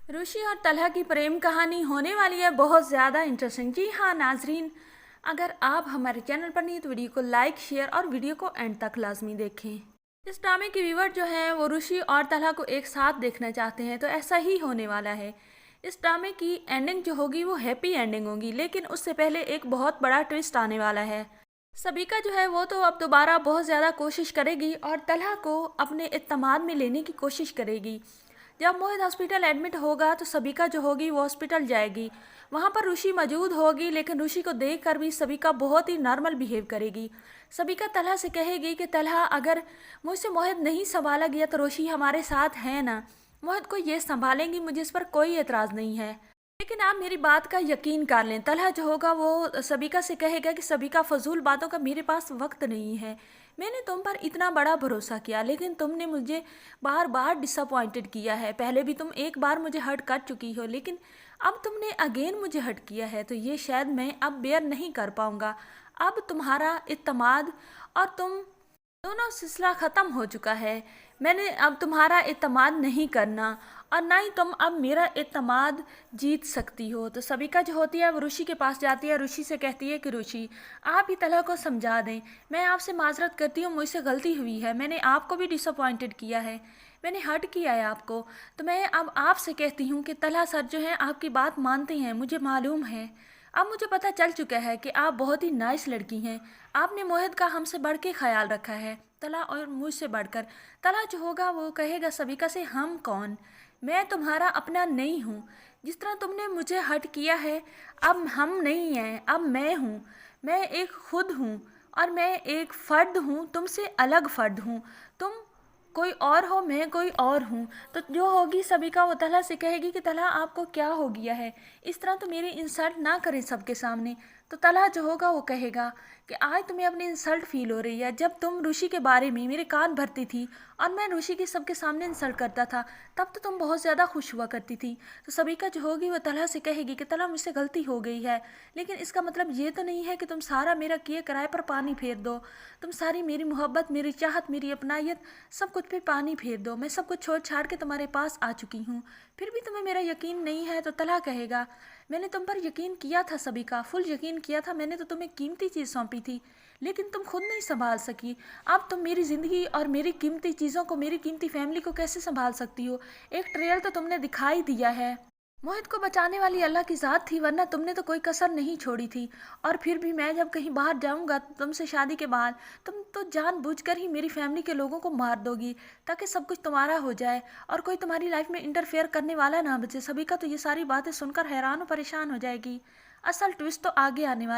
रुशि और तलहा की प्रेम कहानी होने वाली है बहुत ज़्यादा इंटरेस्टिंग। जी हाँ नाजरीन, अगर आप हमारे चैनल पर नहीं हैं तो वीडियो को लाइक शेयर और वीडियो को एंड तक लाजमी देखें। इस ड्रामे के व्यूवर जो हैं वो रुशि और तलहा को एक साथ देखना चाहते हैं, तो ऐसा ही होने वाला है। इस ड्रामे की एंडिंग जो होगी वो हैप्पी एंडिंग होगी, लेकिन उससे पहले एक बहुत बड़ा ट्विस्ट आने वाला है। सबिका जो है वो तो अब दोबारा बहुत ज़्यादा कोशिश करेगी और तलहा को अपने इत्तेमाद में लेने की कोशिश करेगी। जब मोहित हॉस्पिटल एडमिट होगा तो सबिका जो होगी वो हॉस्पिटल जाएगी। वहाँ पर रुशि मौजूद होगी, लेकिन रुशि को देखकर भी सबिका बहुत ही नॉर्मल बिहेव करेगी। सबिका तलहा से कहेगी कि तलहा, अगर मुझसे मोहित नहीं संभाला गया तो रुशि हमारे साथ है ना, मोहित को ये संभालेंगी, मुझे इस पर कोई एतराज़ नहीं है, लेकिन आप मेरी बात का यकीन कर लें। तलहा जो होगा वो सबिका से कहेगा कि सबिका, फजूल बातों का मेरे पास वक्त नहीं है। मैंने तुम पर इतना बड़ा भरोसा किया, लेकिन तुमने मुझे बार बार डिसअपॉइंटेड किया है। पहले भी तुम एक बार मुझे हर्ट कर चुकी हो, लेकिन अब तुमने अगेन मुझे हर्ट किया है, तो ये शायद मैं अब बेयर नहीं कर पाऊँगा। अब तुम्हारा इत्तेमाद और तुम दोनों सिलसिला ख़त्म हो चुका है। मैंने अब तुम्हारा इत्तेमाद नहीं करना, और ना ही तुम अब मेरा इत्तेमाद जीत सकती हो। तो सबिका जो होती है वो रुशि के पास जाती है, रुशि से कहती है कि रुशि, आप ही तलहा को समझा दें, मैं आपसे माजरत करती हूँ, मुझसे गलती हुई है, मैंने आपको भी डिसअपॉइंटेड किया है, मैंने हर्ट किया है आपको। तो मैं अब आपसे कहती हूँ कि तलहा सर जो है आपकी बात मानते हैं, मुझे मालूम है। अब मुझे पता चल चुका है कि आप बहुत ही नाइस लड़की हैं। आपने मोहित का हमसे बढ़ के ख्याल रखा है, तलहा और मुझसे बढ़कर। तलहा जो होगा वो कहेगा सबिका से, हम कौन, मैं तुम्हारा अपना नहीं हूँ। जिस तरह तुमने मुझे हर्ट किया है, अब हम नहीं हैं, अब मैं हूँ। मैं एक खुद हूँ और मैं एक फ़र्द हूँ, तुमसे अलग फ़र्द हूँ। तुम कोई और हो, मैं कोई और हूँ। तो जो होगी सबिका वो तलहा से कहेगी कि तलहा, आपको क्या हो गया है, इस तरह तो मेरी इंसल्ट ना करें सबके सामने। तो तलहा जो होगा वो कहेगा कि आज तुम्हें अपनी इंसल्ट फील हो रही है। जब तुम रुशि के बारे में मेरे कान भरती थी और मैं रुशि की सबके सामने इंसल्ट करता था, तब तो तुम बहुत ज़्यादा खुश हुआ करती थी। तो सबिका जो होगी वो तलहा से कहेगी कि तलहा, मुझसे गलती हो गई है, लेकिन इसका मतलब ये तो नहीं है कि तुम सारा मेरा किए किराए पर पानी फेर दो। तुम सारी मेरी मोहब्बत, मेरी चाहत, मेरी अपनायत, सब कुछ पे पानी फेर दो। मैं सब कुछ छोड़ छाड़ के तुम्हारे पास आ चुकी हूँ, फिर भी तुम्हें मेरा यकीन नहीं है। तो तलहा कहेगा, मैंने तुम पर यकीन किया था सबिका, फुल यकीन किया था। मैंने तो तुम्हें कीमती चीज़ सौंपी थी, लेकिन तुम खुद नहीं संभाल सकी। अब तुम मेरी ज़िंदगी और मेरी कीमती चीज़ों को, मेरी कीमती फैमिली को कैसे संभाल सकती हो। एक ट्रेल तो तुमने दिखाई दिया है। मोहित को बचाने वाली अल्लाह की ज़ात थी, वरना तुमने तो कोई कसर नहीं छोड़ी थी। और फिर भी मैं जब कहीं बाहर जाऊंगा तुमसे शादी के बाद, तुम तो जानबूझकर ही मेरी फैमिली के लोगों को मार दोगी, ताकि सब कुछ तुम्हारा हो जाए और कोई तुम्हारी लाइफ में इंटरफेयर करने वाला ना बचे। सभी का तो ये सारी बातें सुनकर हैरान और परेशान हो जाएगी। असल ट्विस्ट तो आगे आने वाला।